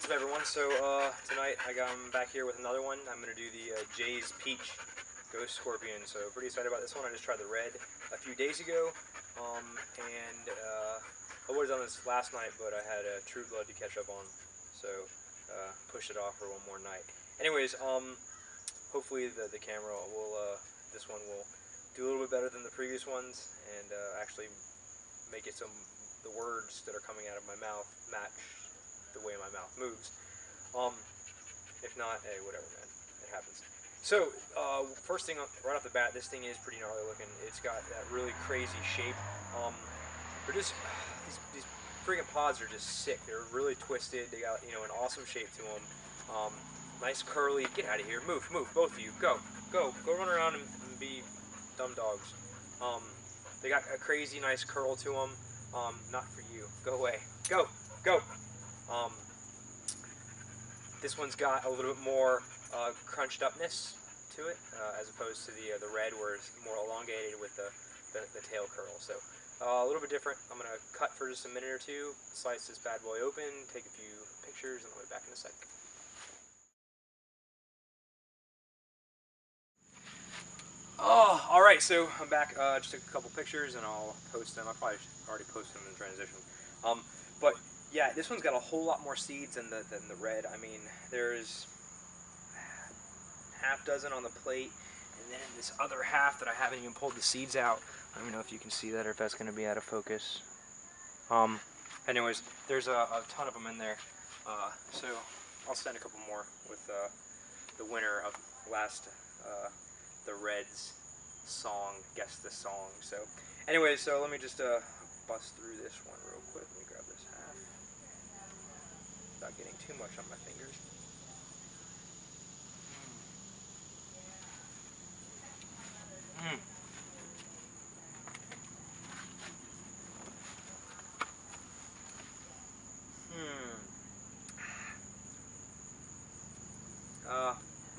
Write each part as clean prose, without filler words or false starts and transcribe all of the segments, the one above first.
What's up, everyone? So tonight I'm back here with another one. I'm going to do the Jay's Peach Ghost Scorpion. So pretty excited about this one. I just tried the red a few days ago, and I would have done this last night, but I had True Blood to catch up on, so pushed it off for one more night. Anyways, hopefully the camera will, this one will do a little bit better than the previous ones, and actually make it so the words that are coming out of my mouth match the way my mouth moves. If not, hey, whatever, man. It happens. So, first thing right off the bat, this thing is pretty gnarly looking. It's got that really crazy shape. They're just these friggin' pods are just sick. They're really twisted. They got an awesome shape to them. Nice curly. Get out of here. Move, both of you. Go run around and be dumb dogs. They got a crazy nice curl to them. Not for you. Go away. Go. This one's got a little bit more crunched upness to it, as opposed to the red, where it's more elongated with the tail curl. So a little bit different. I'm gonna cut for just a minute or two, slice this bad boy open, take a few pictures, and I'll be back in a sec. Oh, all right. So I'm back. Just took a couple pictures, and I'll post them. I probably already posted them in transition. But yeah, this one's got a whole lot more seeds than the red. I mean, there's half dozen on the plate, and then this other half that I haven't even pulled the seeds out. I don't know if you can see that or if that's going to be out of focus. Anyways, there's a ton of them in there. So I'll send a couple more with the winner of last the Reds song, guess the song. So anyways, so let me just bust through this one real quick. Let me grab this half without getting too much on my fingers.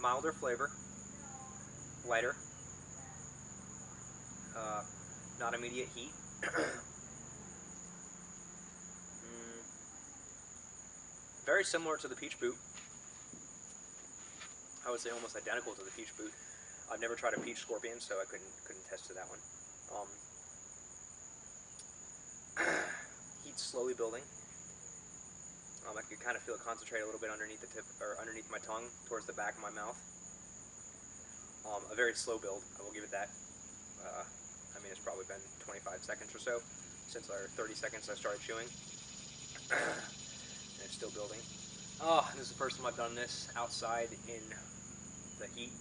Milder flavor, lighter, not immediate heat. Very similar to the Peach Bhut. I would say almost identical to the Peach Bhut. I've never tried a Peach Scorpion, so I couldn't test to that one. Heat's slowly building. I could kind of feel it concentrate a little bit underneath the tip, or underneath my tongue, towards the back of my mouth. A very slow build, I will give it that. I mean, it's probably been 25 seconds or so since, or 30 seconds I started chewing. And it's still building. Oh, this is the first time I've done this outside in the heat.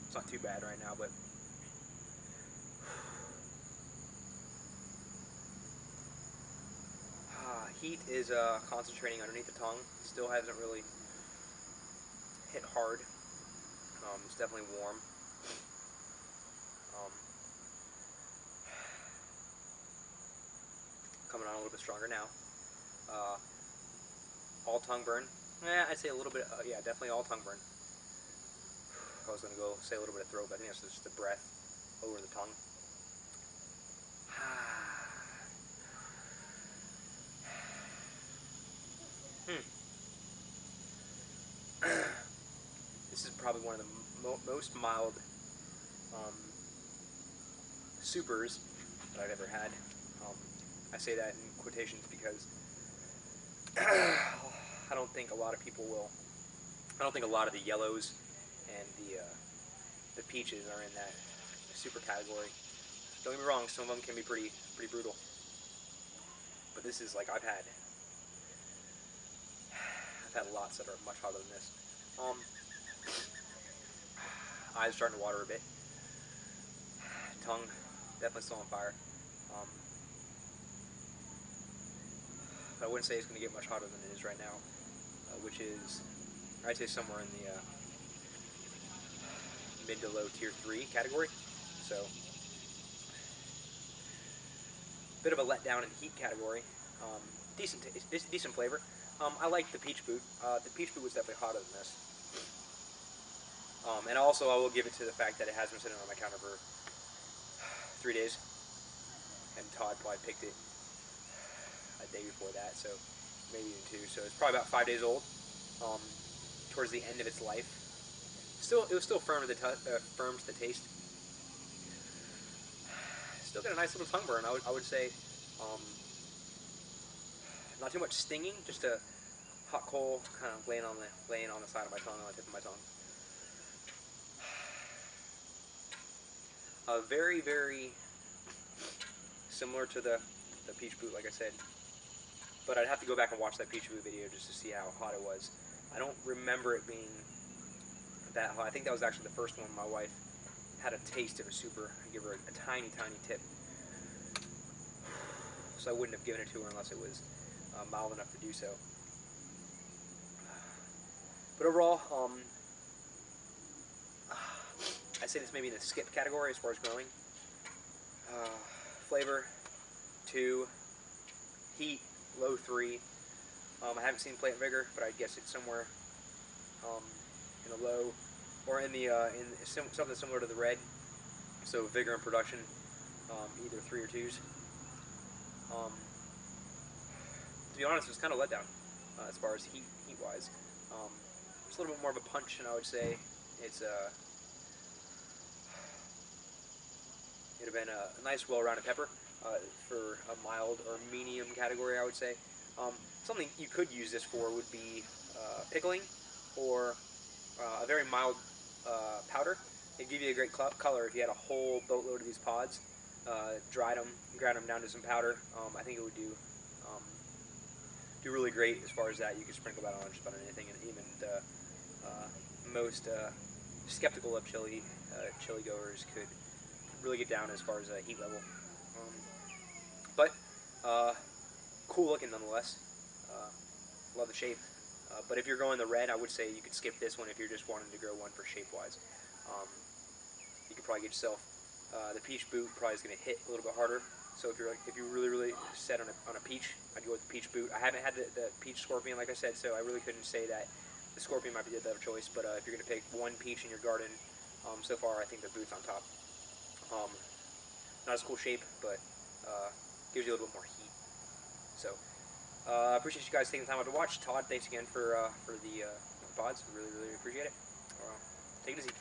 It's not too bad right now, but heat is concentrating underneath the tongue. Still hasn't really hit hard. It's definitely warm. Coming on a little bit stronger now. All tongue burn. I'd say a little bit. Yeah, definitely all tongue burn. I was gonna go say a little bit of throat, but I think that's just the breath over the tongue. This is probably one of the most mild supers that I've ever had. I say that in quotations because I don't think a lot of people will. I don't think a lot of the yellows and the peaches are in that super category. Don't get me wrong, some of them can be pretty brutal, but this is like I've had lots that are much hotter than this. Eyes starting to water a bit. Tongue definitely still on fire. But I wouldn't say it's going to get much hotter than it is right now, which is, I'd say, somewhere in the mid to low tier 3 category. So, bit of a letdown in heat category. Decent flavor. I like the Peach Bhut. The Peach Bhut was definitely hotter than this. And also, I will give it to the fact that it has been sitting on my counter for 3 days, and Todd probably picked it a day before that. So maybe even 2. So it's probably about 5 days old. Um, towards the end of its life. It was still firm to firm to the taste. Still got a nice little tongue burn. I would say, um, not too much stinging, just a hot coal kind of laying on the side of my tongue, on the tip of my tongue. Very, very similar to the Peach Bhut, like I said. But I'd have to go back and watch that Peach Bhut video just to see how hot it was. I don't remember it being that hot. I think that was actually the first one my wife had a taste. It was super. I give her a tiny, tiny tip. So I wouldn't have given it to her unless it was mild enough to do so. But overall, I'd say this may be in the skip category as far as growing. Flavor, 2. Heat, low 3. I haven't seen Plant Vigor, but I guess it's somewhere in the low, or in the something similar to the red. So Vigor in production, either 3 or 2s. To be honest, it was kind of let down as far as heat wise. It's a little bit more of a punch, and I would say it's it'd have been a nice, well-rounded pepper for a mild or medium category, I would say. Something you could use this for would be pickling, or a very mild powder. It'd give you a great color if you had a whole boatload of these pods, dried them, ground them down to some powder. I think it would do really great as far as that. You could sprinkle that on just about anything, and even the most skeptical of chili goers could really get down as far as heat level. But cool looking nonetheless. Love the shape. But if you're going the red, I would say you could skip this one if you're just wanting to grow one for shape-wise. You could probably get yourself the Peach Bhut. Probably is going to hit a little bit harder. So if you're really set on a peach, I'd go with the Peach Bhut. I haven't had the peach scorpion, like I said, so I really couldn't say that the scorpion might be the better choice. But if you're going to pick one peach in your garden, so far I think the Bhut's on top. Not as cool shape, but gives you a little bit more heat. So I appreciate you guys taking the time out to watch. Todd, thanks again for the pods. Really appreciate it. Take it easy.